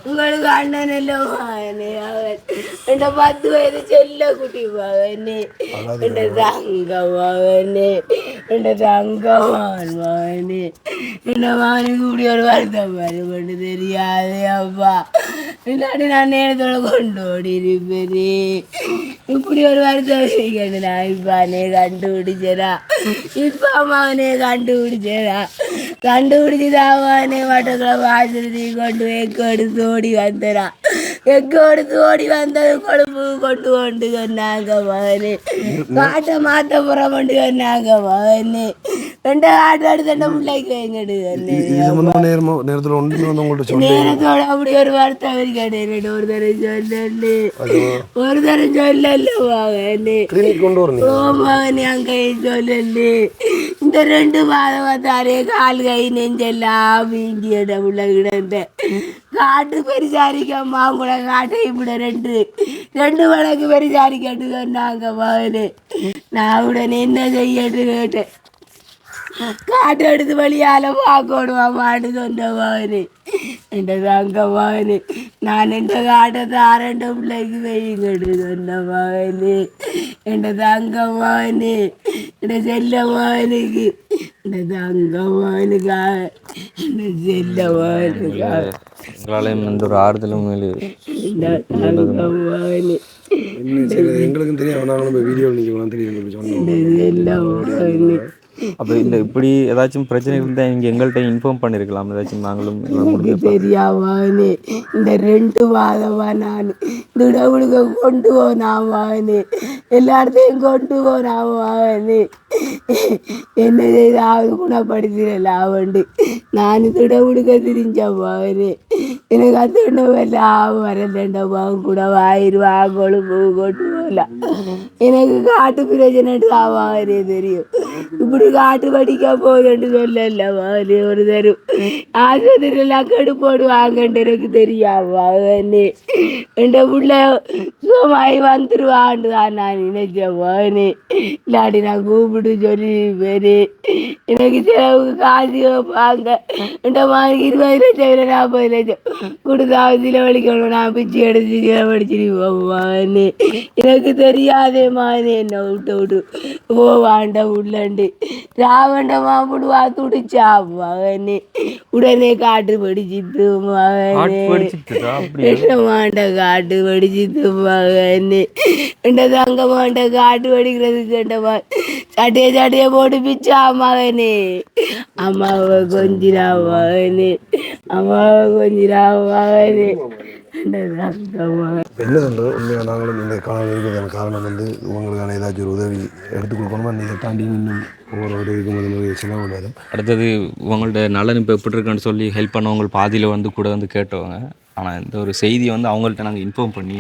உங்களுக்கு அண்ணன் இல்ல மகனே, அவன் என் 10 வயது செல்ல குட்டி மகனே, என் தங்க மகனே, என் தங்கமான் மகனே. என் மகனுக்கு இப்படி ஒரு வருத்தம் வருமென்று தெரியாது அப்பா. இல்லாட்டி நான் நேரத்தோட கொண்டு ஓடி இருப்பேனே. இப்படி ஒரு வருத்தம் இருக்கேன் நான் இப்பானே கண்டுபிடிச்சரா, இப்ப மகனே கண்டுபிடிச்சரா, கண்டுபிடிச்சுதாவானே மட்டக்களப்பு ஆசிரியத்தை கொண்டு எக்கெடுத்து ஓடி வந்தரா. எக்கெடுத்து ஓடி வந்தது கொழும்பு கொண்டு சொன்னாங்க மகனே. காட்டை மாத்த புறமண்டு சொன்னாங்க மகனே. 2 காட்டை எடுத்து பிள்ளைக்கு வைங்கடு நேரத்தோட அப்படி ஒரு வருத்தம் இருக்கேன். ஒரு தரம் சொல்லல மகனே, மகனே அங்கே சொல்லு. இந்த 2 மாதத்தாரே கால் கை நெஞ்செல்லாம் வீங்கிட உள்ள கிடந்த காட்டு பெரிசாரிக்கம்மா கூட காட்டை இப்படி 2 மடங்கு பெரிசாரிக்கட்டு சொன்னாங்க மகனே. நான் உடனே என்ன செய்யட்டு கேட்டேன். காட்டை எடுத்து வழியால பார்க்கணுமான்னு சொன்ன மகனே. என் தங்க மகனே, நான் என் காட்டை தாரண்ட பிள்ளைக்கு வைங்கட்டு சொன்ன மகனே. என் தங்க மகனே, என் செல்ல மகனுக்கு, என் தங்க மகனுக்காக, என் செல்ல மகனுக்காக எங்களாலையும் எந்த ஒரு ஆறுதலும் தங்க மகனே. எங்களுக்கும் தெரியும், நாங்களும் வீடியோவில் நீங்கள் தெரியும். அப்போ இந்த இப்படி ஏதாச்சும் பிரச்சனை இருந்தால் நீங்கள் எங்கள்கிட்ட இன்ஃபார்ம் பண்ணியிருக்கலாம். ஏதாச்சும் நாங்களும் தெரியாமனே. இந்த 2 வாதமா நான் திடவுடுக்க கொண்டு போனாமானே, எல்லா இடத்தையும் கொண்டு போனாமானே. என்ன செய்தாவது குணப்படுத்திடலாவண்டு நான் திடவுடுக்க திரிஞ்சவானே. எனக்கு அந்த எல்லாம் வரலண்டவாங்க கூட ஆயிரம் கொழும்பு கொண்டு போகலாம். எனக்கு காட்டு பிரச்சனை ஆவாரே தெரியும். இப்படி காட்டு படிக்க போகுதுன்னு சொல்லல மகனே. ஒரு தரும் ஆஸ்பத்திரியெல்லாம் கெடு போடுவாங்கன்ட்டு எனக்கு தெரியாம மகனே. என் புள்ள சுகமாயி வந்துருவான்னு தான் நான் நினைச்சேன் மகனே. இல்லாட்டி நான் கூப்பிட்டு சொல்லி பேரு எனக்கு செலவுக்கு காசு வைப்பாங்க. என் மகனுக்கு 20 லட்சம் இல்லை 40 லட்சம் கொடுத்தா சில வலிக்கணும். நான் பிச்சு எடுத்து சில படிச்சிருப்போம் மகனே. எனக்கு தெரியாதே மகனே. என்ன விட்டு விட்டு போவாண்ட உள்ளண்டு ராவண்ட மாப்பிடுவா துடிச்சா மகனே. உடனே காட்டு படிச்சிட்டு மகனே. என்ன மாண்ட காட்டு படிச்சிட்டு மகனே. என் தங்க மாண்ட காட்டு படிக்கிறதுக்கு சட்டைய சட்டைய போட்டு பிச்சா மகனே. அம்மாவை கொஞ்சிரா மகனே. அம்மாவை கொஞ்சிரா மகனே. என்ன சொல்கிறது உண்மையாக நாங்களும் இந்த காலம் இருக்கிறதான காரணம் வந்து உங்களுக்கான ஏதாச்சும் ஒரு உதவி எடுத்து கொடுக்கணுமா இதை தாண்டி இன்னும் ஒவ்வொரு உதவிக்கும் போது நிறைய செலவு வரும். அடுத்தது உங்கள்ட்ட நலன் இப்போ எப்படி இருக்குன்னு சொல்லி ஹெல்ப் பண்ணவங்க பாதியில் வந்து கூட வந்து கேட்டவங்க. ஆனால் இந்த ஒரு செய்தியை வந்து அவங்கள்ட்ட நாங்கள் இன்ஃபார்ம் பண்ணி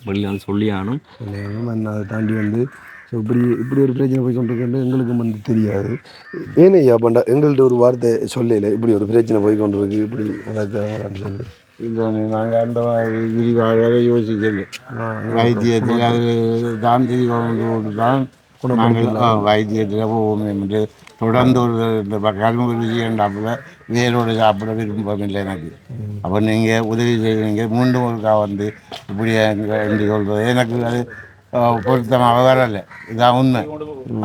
வெளியில் வந்து சொல்லி ஆகணும். அதை தாண்டி வந்து ஸோ இப்படி ஒரு பிரச்சனை போய் கொண்டிருக்கிறது எங்களுக்கும் வந்து தெரியாது. ஏன்னு ஐயா பண்ணா எங்கள்கிட்ட ஒரு வார்த்தை சொல்லலை இப்படி ஒரு பிரச்சனை போய் கொண்டிருக்கு இப்படி நடக்கிறாங்கன்னு சொல்லி. இல்லை நாங்கள் அந்த விரிவாக யோசிக்கல. வைத்தியத்தில் அது தான் தெரியும் தான் நாங்கள் வைத்தியத்தில் போவோம் என்று தொடர்ந்து ஒரு இந்த கரும்பு ருசிண்டாப்புல வேரோடு சாப்பிட விருப்பம் இல்லை எனக்கு. அப்போ நீங்கள் உதவி செய்வீங்க மீண்டும் ஒருக்கா வந்து இப்படி என்று சொல்வது எனக்கு அது பொருத்தமாக வரலை. இதான் உண்மை.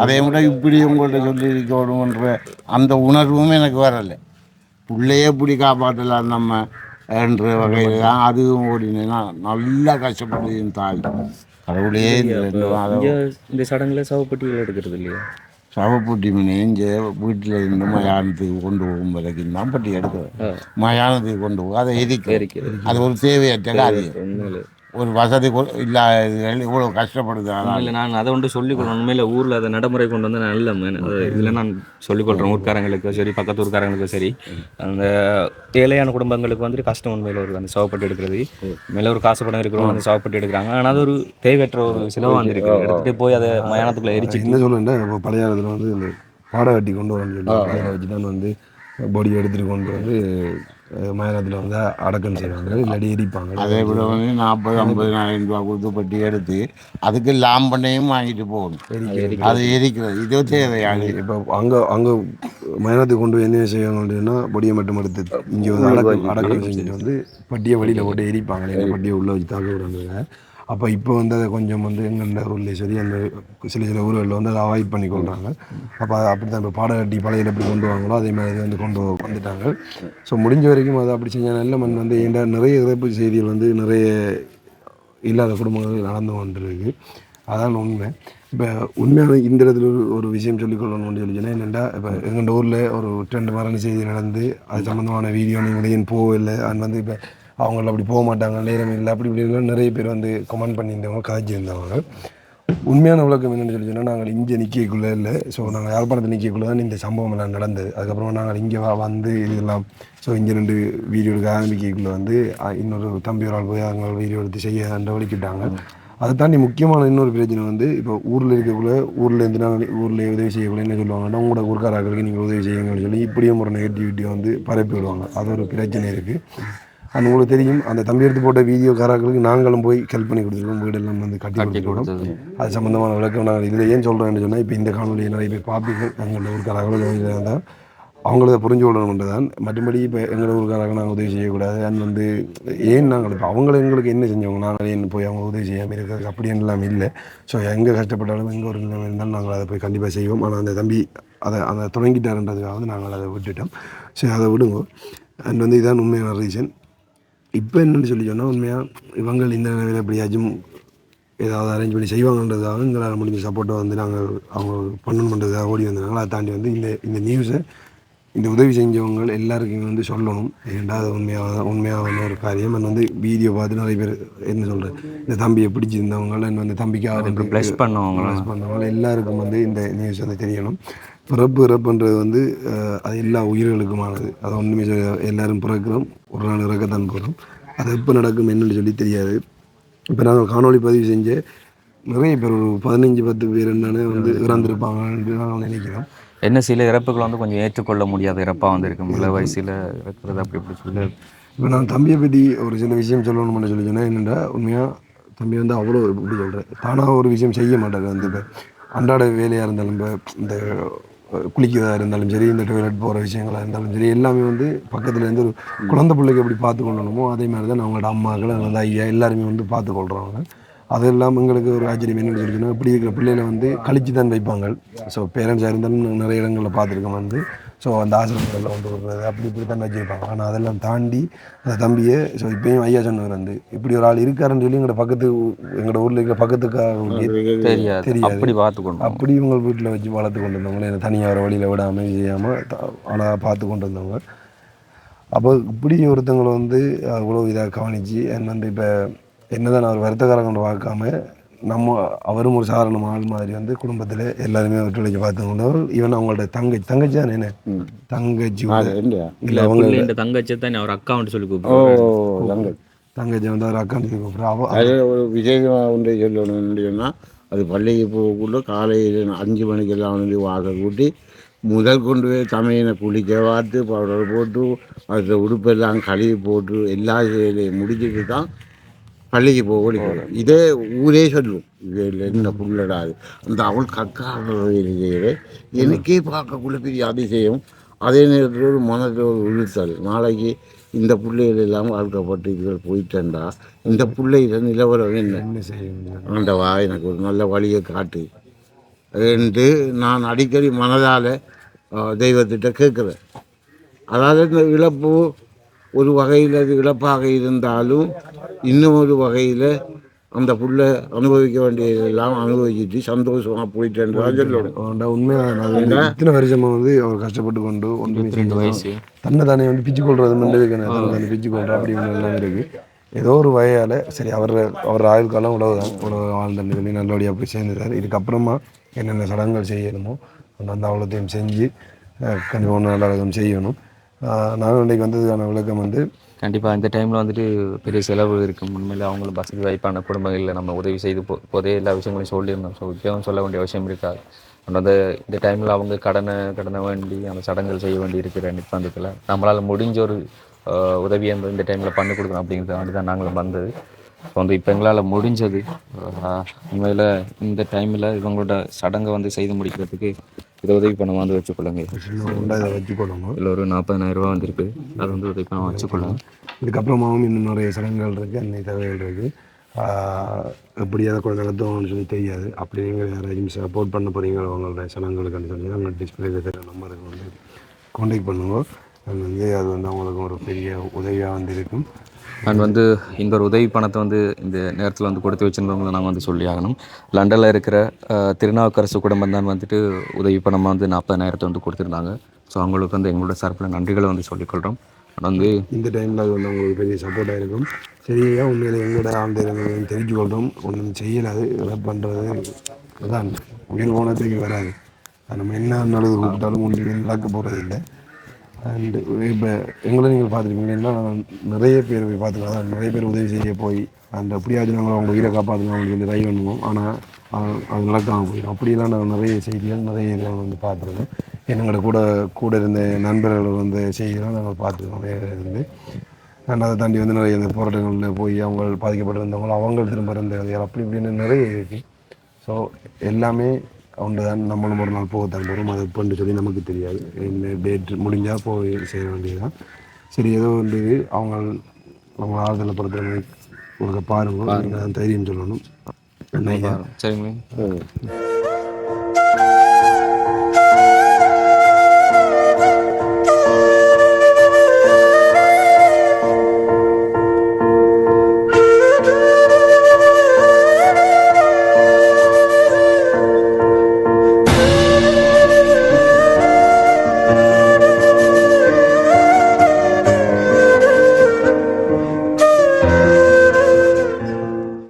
அதே விட இப்படி உங்கள்கிட்ட சொல்லியிருக்கணுன்ற அந்த உணர்வும் எனக்கு வரலை. பிள்ளையே இப்படி காப்பாற்றலாம் நம்ம என்ற வகையில் தான் அதுவும் ஓடினா நல்லா கஷ்டப்பட்டு தாய் கடவுளே. இந்த சடங்குல சவப்பட்டிகள் எடுக்கிறது இல்லையா? சவப்பட்டி மீனேஞ்ச வீட்டில் இருந்து மயானத்துக்கு கொண்டு போகும் வரைக்கும் தான் பட்டி எடுக்கிறேன். மயானத்துக்கு கொண்டு போகும் அதை எரிக்க அது ஒரு தேவையற்ற காரியம். ஒரு வசதி இல்லாதவர்கள் இவ்வளோ கஷ்டப்படுது. இல்லை நான் அதை ஒன்று சொல்லிக்கொள்றேன். உண்மையில் ஊரில் அதை நடைமுறை கொண்டு வந்து நல்ல இதில் நான் சொல்லிக்கொள்கிறேன். ஊர்க்காரங்களுக்கும் சரி பக்கத்து ஊர்க்காரங்களுக்கும் சரி அந்த ஏழையான குடும்பங்களுக்கு வந்துட்டு கஷ்டம் உண்மையில் ஒரு அந்த சவப்பட்டு எடுக்கிறது. மேலே ஒரு காசு படம் இருக்கிறவங்க அந்த சவப்பட்டு எடுக்கிறாங்க. ஆனால் அது ஒரு தேவையற்ற ஒரு செலவு வந்துருக்கு. எடுத்துகிட்டு போய் அதை மயானத்துக்குள்ளே எரிச்சு என்ன சொல்லுவேன் இப்போ பழைய காலத்தில் வந்து இந்த பாடம் கட்டி கொண்டு வரணும் வச்சு தான் வந்து பொடியை எடுத்துகிட்டு கொண்டு வந்து மயானத்தில் வந்து அடக்கம் செய்வாங்க இல்லாடி எரிப்பாங்க. அதே விட வந்து 40-50,000 ரூபா கொடுத்து பட்டி எடுத்து அதுக்கு லாம்பண்ணையும் வாங்கிட்டு போகணும். அது எரிக்கிறது இது தேவையாது. இப்போ அங்கே மயானத்துக்கு கொண்டு என்ன செய்வாங்க அப்படின்னா பொடியை மட்டும் எடுத்து இங்கே வந்து அடக்கம் செஞ்சுட்டு வந்து பட்டியை வழியில் போட்டு எரிப்பாங்க. பட்டியை உள்ளே வச்சு தாக்க விடுறாங்க. அப்போ இப்போ வந்து அதை கொஞ்சம் வந்து எங்கள் ஊர்லேயே சரி அந்த சில ஊர்களில் வந்து அதை அவாய்ட் பண்ணி கொள்கிறாங்க. அப்போ அப்படி தான் இப்போ பாடம் கட்டி பழையில் எப்படி கொண்டு வாங்களோ அதே மாதிரி வந்து கொண்டு வந்துட்டாங்க. ஸோ முடிஞ்ச வரைக்கும் அதை அப்படி செஞ்சால் நல்ல மண் வந்து ஏன்டா நிறைய இறப்பு செய்திகள் வந்து நிறைய இல்லாத குடும்பங்கள் நடந்து கொண்டிருக்கு. அதான் உண்மை. இப்போ உண்மையான இந்த இடத்துல ஒரு விஷயம் சொல்லிக்கொள்ளணும்னு சொல்லிச்சுன்னா என்னென்னா இப்போ எங்கள் ஊரில் ஒரு 2 மரண செய்தி நடந்து அது சம்மந்தமான வீடியோ நீங்கள் ஏன் போகவில்லை அது வந்து இப்போ அவங்கள அப்படி போக மாட்டாங்க நேரம் இல்லை அப்படி இப்படிலாம் நிறைய பேர் வந்து கமெண்ட் பண்ணியிருந்தவங்க கதைச்சிருந்தவங்க. உண்மையான விளக்கம் என்னென்னு சொல்லி சொன்னால் நாங்கள் இங்கே நிற்கக்குள்ளே இல்லை. ஸோ நாங்கள் யாழ்ப்பாணத்தை நிற்கக்குள்ளே தான் இந்த சம்பவம் எல்லாம் நடந்தது. அதுக்கப்புறமா நாங்கள் இங்கே வந்து இதெல்லாம் ஸோ இங்கே 2 வீடியோ எடுக்க ஆரம்பிக்கக்குள்ளே வந்து இன்னொரு தம்பி ஒரு ஆள் போய் அவங்க வீடியோ எடுத்து செய்ய வலிக்கிட்டாங்க. அதை தாண்டி முக்கியமான இன்னொரு பிரச்சனை வந்து இப்போ ஊரில் இருக்கக்குள்ளே ஊர்லேருந்து நாங்கள் ஊரில் உதவி செய்யக்குள்ள என்ன சொல்லுவாங்கன்னா உங்களோட ஊர்க்காரர்களுக்கு நீங்கள் உதவி செய்யுங்கன்னு சொல்லி இப்படியும் ஒரு நெகட்டிவிட்டியை வந்து பரப்பி விடுவாங்க. அது ஒரு பிரச்சனை இருக்குது. அது உங்களுக்கு தெரியும். அந்த தம்பி எடுத்து போட்ட வீடியோக்காரர்களுக்கு நாங்களும் போய் ஹெல்ப் பண்ணி கொடுத்துருக்கோம். வீடெல்லாம் வந்து கட்டி கொடுத்துருக்கோம். அது சம்மந்தமான விளக்கம் நாங்கள் இதில் ஏன் சொல்கிறேன்னு சொன்னால் இப்போ இந்த காணொலியை நிறைய பேர் பார்ப்பீங்க. எங்களோட ஊருக்காரர்களும் தான் அவங்கள புரிஞ்சு கொள்ளணும்ன்றது தான். மற்றபடி இப்போ எங்களோட ஊருக்காரங்க நாங்கள் உதவி செய்யக்கூடாது. அது வந்து ஏன் நாங்கள் இப்போ அவங்கள எங்களுக்கு என்ன செஞ்சவங்க நாங்கள் ஏன் போய் அவங்க உதவி செய்யாமல் இருக்கிறது அப்படின்னு எல்லாம் இல்லை. ஸோ எங்கே கஷ்டப்பட்டாலும் எங்கே ஒரு நிலைமை இருந்தாலும் நாங்கள் அதை போய் கண்டிப்பாக செய்வோம். ஆனால் அந்த தம்பி அதை தொடங்கிட்டாருன்றதுக்காக வந்து நாங்கள் அதை விட்டுட்டோம். ஸோ அதை விடுங்க. அண்ட் வந்து இதுதான் உண்மையான ரீசன். இப்போ என்னென்னு சொல்லி சொன்னால் உண்மையாக இவங்க இந்த நிலையில் எப்படியாச்சும் ஏதாவது அரேஞ்ச் பண்ணி செய்வாங்கன்றதுக்காக எங்களால் முடிஞ்ச சப்போர்ட்டை வந்து நாங்கள் அவங்க பண்ணணுன்றதுக்காக ஓடி வந்தாங்க. அதை தாண்டி வந்து இந்த நியூஸை இந்த உதவி செஞ்சவங்க எல்லாருக்கும் வந்து சொல்லணும். ஏன்டா அது உண்மையான ஒரு காரியம். அது வந்து வீடியோ பார்த்து நிறைய பேர் என்ன சொல்கிறேன் இந்த தம்பியை பிடிச்சிருந்தவங்க வந்து தம்பிக்காக வந்து ப்ளஸ் பண்ணவங்க எல்லாருக்கும் வந்து இந்த நியூஸ் வந்து தெரியணும். பிறப்புன்றது வந்து அது எல்லா உயிர்களுக்குமானது. அதை ஒன்றுமே எல்லோரும் பிறக்கிறோம், ஒரு நாள் இறக்கத்தான் போகிறோம். அது எப்போ நடக்கும் என்னன்னு சொல்லி தெரியாது. இப்போ நாங்கள் காணொலி பதிவு செஞ்ச நிறைய பேர் ஒரு 15-10 பேர் என்னன்னு வந்து இறந்துருப்பாங்கன்னு நாங்கள் நினைக்கிறோம். என்ன சில இறப்புகள் வந்து கொஞ்சம் ஏற்றுக்கொள்ள முடியாத இறப்பாக வந்து இருக்கும் இள வயசில் இறக்குறது அப்படி இப்படி சொல்லி. இப்போ நான் தம்பியை பற்றி ஒரு சில விஷயம் சொல்லணும்னு சொல்லி சொன்னேன். என்னென்னா உண்மையாக தம்பி வந்து அவ்வளோ இப்படி சொல்கிறேன், தானாக ஒரு விஷயம் செய்ய மாட்டாங்க. வந்து இப்போ அன்றாட வேலையாக இருந்தாலும், இப்போ இந்த குளிக்கிறதா இருந்தாலும் சரி, இந்த டாய்லெட் போகிற விஷயங்களாக இருந்தாலும் சரி, எல்லாமே வந்து பக்கத்தில் இருந்து ஒரு குழந்தை பிள்ளைக்கு எப்படி பார்த்து கொள்ளணுமோ அதே மாதிரி தான் அவங்களோட அம்மாக்கள் அந்த ஐயா எல்லாருமே வந்து பார்த்து கொள்கிறாங்க. அது இல்லாமல் எங்களுக்கு ஒரு ஆச்சரியம் என்னென்னு சொல்லிச்சுன்னா, இப்படி இருக்கிற பிள்ளைகளை வந்து கழிச்சு தான் வைப்பாங்க. ஸோ பேரண்ட்ஸாக இருந்தாலும் நிறைய இடங்களில் பார்த்துருக்கோம் வந்து. ஸோ அந்த ஆசிரியர்களில் கொண்டு வருவது அப்படி இப்படி தான் வச்சுருப்பாங்க. ஆனால் அதெல்லாம் தாண்டி அந்த தம்பியை ஸோ இப்போயும் ஐயா சொன்னவர் வந்து இப்படி ஒரு ஆள் இருக்காருன்னு சொல்லி எங்களோட ஊரில் இருக்கிற பக்கத்துக்கு தெரியாது அப்படி பார்த்துக்கணும். அப்படி இவங்க வீட்டில் வச்சு வளர்த்து கொண்டு வந்தவங்க, எனக்கு தனியாக ஒரு வழியில் விடாமல் செய்யாமல் அழகாக பார்த்து கொண்டு வந்தவங்க. அப்போ இப்படி ஒருத்தவங்களை வந்து அவ்வளோ இதாக கவனித்து வந்து இப்போ என்னதான் அவர் வருத்தக்காரங்களை பார்க்காம அவரும் ஒரு சாதாரண ஆள் மாதிரி வந்து குடும்பத்தில் எல்லாருமே ஒற்றுழைக்க பார்த்து கொண்டவர். ஈவன் அவங்களோட தங்கச்சி தான் என்ன தங்கச்சி இல்லை அவங்க தங்கச்சி தான் அவர் அக்கௌண்ட் சொல்லி கூப்பிடுவோம். தங்கச்சி வந்து அவர் அக்கௌண்ட் சொல்லி கூப்பிட்றோம். அதில் ஒரு விசேஷமாக ஒன்று சொல்லணும்னா, அது பள்ளிக்கு போகக்குள்ள காலையில் 5 மணிக்கெல்லாம் வந்து வாசல் கூட்டி முதல் கொண்டு போய் தமையனை குளிக்க பார்த்து பவுடர் போட்டு அதில் உடுப்பெல்லாம் கழுவி போட்டு எல்லா வேலையும் முடிச்சுட்டு தான் பள்ளிக்கு போக. இதே ஊரே சொல்லுவோம், இது என்ன புள்ளடாது அந்த அவள் கக்காவே எனக்கே பார்க்கக்குள்ள பெரிய அதிசயம். அதே நேரத்தில் ஒரு மனத்தில் ஒரு உறுத்தல், நாளைக்கு இந்த பிள்ளைகள் எல்லாம் வாழ்க்கப்பட்டு இதுகள் போயிட்டேன்டா, இந்த பிள்ளைகள் நிலவரம் என்ன செய்யும் ஆண்டவா எனக்கு ஒரு நல்ல வழியை காட்டு என்று நான் அடிக்கடி மனதால் தெய்வத்திட்ட கேட்குறேன். அதாவது இந்த இழப்பு ஒரு வகையில் அது இழப்பாக இருந்தாலும் இன்னும் ஒரு வகையில் அந்த புள்ள அனுபவிக்க வேண்டியதெல்லாம் அனுபவிச்சுட்டு சந்தோஷமாக போயிட்டேன்றான் சொல்லணும். உண்மையாக இத்தனை வருஷமாக வந்து அவர் கஷ்டப்பட்டு கொண்டு 2 வயசு தன்னை தானே வந்து பிச்சு கொள்றது தன்னை பிச்சு கொள்ற அப்படி எல்லாம் இருக்குது. ஏதோ ஒரு வகையால் சரி அவர் ஆயுள் காலம் உழவுதான், உழவு வாழ்ந்தன்னு சொல்லி நல்லபடியாக போய் சேர்ந்துட்டார். இதுக்கப்புறமா என்னென்ன சடங்குகள் செய்யணுமோ அந்த அவ்வளோத்தையும் செஞ்சு கண்டிப்பாக நல்ல செய்யணும். நானும் இன்றைக்கி வந்ததுக்கான விளக்கம் வந்து கண்டிப்பாக இந்த டைமில் வந்துட்டு பெரிய செலவு இருக்கும். உண்மையில் அவங்களும் வசதி வாய்ப்பான குடும்பங்களில் நம்ம உதவி செய்து போதே எல்லா விஷயங்களையும் சொல்லியிருந்தோம். ஸோ இப்போவும் சொல்ல வேண்டிய அவசியம் இருக்காது. அந்த இந்த டைமில் அவங்க கடனை வேண்டி அந்த சடங்குகள் செய்ய வேண்டி இருக்கிற நிர்பந்தத்தில் நம்மளால் முடிஞ்ச ஒரு உதவியை இந்த டைமில் பண்ணி கொடுக்கணும் அப்படிங்கிறதாண்டி தான் நாங்களும் வந்தது. ஸோ வந்து இப்போ எங்களால் முடிஞ்சது உண்மையில் இந்த டைமில் இவங்களோட சடங்கை வந்து செய்து முடிக்கிறதுக்கு இதை உதவி பணம் வந்து வச்சுக்கொள்ளுங்க. இல்லை ஒரு 40,000 ரூபா வந்துருக்கு, அது வந்து உதவி பணம் வச்சுக்கொள்ளுங்க. இதுக்கப்புறமாவும் இன்னும் நிறைய சடங்குகள் இருக்குது, அன்னை தேவைகள் இருக்குது. எப்படி அதை கூட நடத்துவாங்கன்னு சொல்லி தெரியாது. அப்படி நீங்கள் யாராச்சும் சப்போர்ட் பண்ண போகிறீங்க அவங்களோட சடங்குகளுக்குன்னு சொல்லி அவங்க டிஸ்பிளேல தர நம்பருக்கு வந்து கான்டாக்ட் பண்ணுவோம். அது வந்து அவங்களுக்கு ஒரு பெரிய உதவியாக வந்து இருக்கும். அண்ட் வந்து இந்த ஒரு உதவி பணத்தை வந்து இந்த நேரத்தில் வந்து கொடுத்து வச்சுருந்தவங்களை நாங்கள் வந்து சொல்லி ஆகணும். லண்டனில் இருக்கிற திருநாவுக்கரசு குடும்பம் தான் வந்துட்டு உதவி பணமாக வந்து 40,000 வந்து கொடுத்துருந்தாங்க. ஸோ அவங்களுக்கு வந்து எங்களோட சார்பில் நன்றிகளை வந்து சொல்லிக்கொள்கிறோம். வந்து இந்த டைமில் அது வந்து அவங்களுக்கு பெரிய சப்போர்ட்டாக இருக்கும். சரியா உண்மையில் எங்களோட ஆழ்ந்த தெரிஞ்சுக்கொள்கிறோம். ஒன்றும் செய்யலாது பண்ணுறது அதான் உயிர் போனதுக்கு வராது. நம்ம என்ன நல்லது கூப்பிட்டாலும் ஒன்று நடக்க போகிறது இல்லை. அண்டு இப்போ எங்களை நீங்கள் பார்த்துருக்கீங்கன்னா நிறைய பேர் போய் பார்த்துக்கலாம், நிறைய பேர் உதவி செய்ய போய் அந்த எப்படியாச்சும் நாங்கள் அவங்க உயிரை காப்பாற்றணும் அவங்களுக்கு வந்து ட்ரை பண்ணுவோம். ஆனால் அது நடக்காமல் போயிடும். அப்படியெல்லாம் நாங்கள் நிறைய செய்திகள் நிறைய இதில் வந்து பார்த்துருக்கோம். எங்களோட கூட இருந்த நண்பர்கள் வந்து செய்திலாம் நாங்கள் பார்த்துருக்கோம் வேறு இருந்து. அண்ட் அதை தாண்டி வந்து நிறைய இந்த போராட்டங்களில் போய் அவங்க பாதிக்கப்பட்டிருந்தவங்களும் அவங்க திரும்ப இருந்த அப்படி இப்படின்னு நிறைய இருக்குது. ஸோ எல்லாமே ஒன்று தான், நம்மளும் ஒரு நாள் போகத்தான் போகிறோம். அது எப்போன்னு சொல்லி நமக்கு தெரியாது. இந்த டேட் முடிஞ்சால் போய் செய்ய வேண்டியதுதான். சரி ஏதோ வந்து அவங்க ஆறுதலை பொறுத்த ஒரு பாருங்கள், தைரியம் சொல்லணும். சரிங்களா.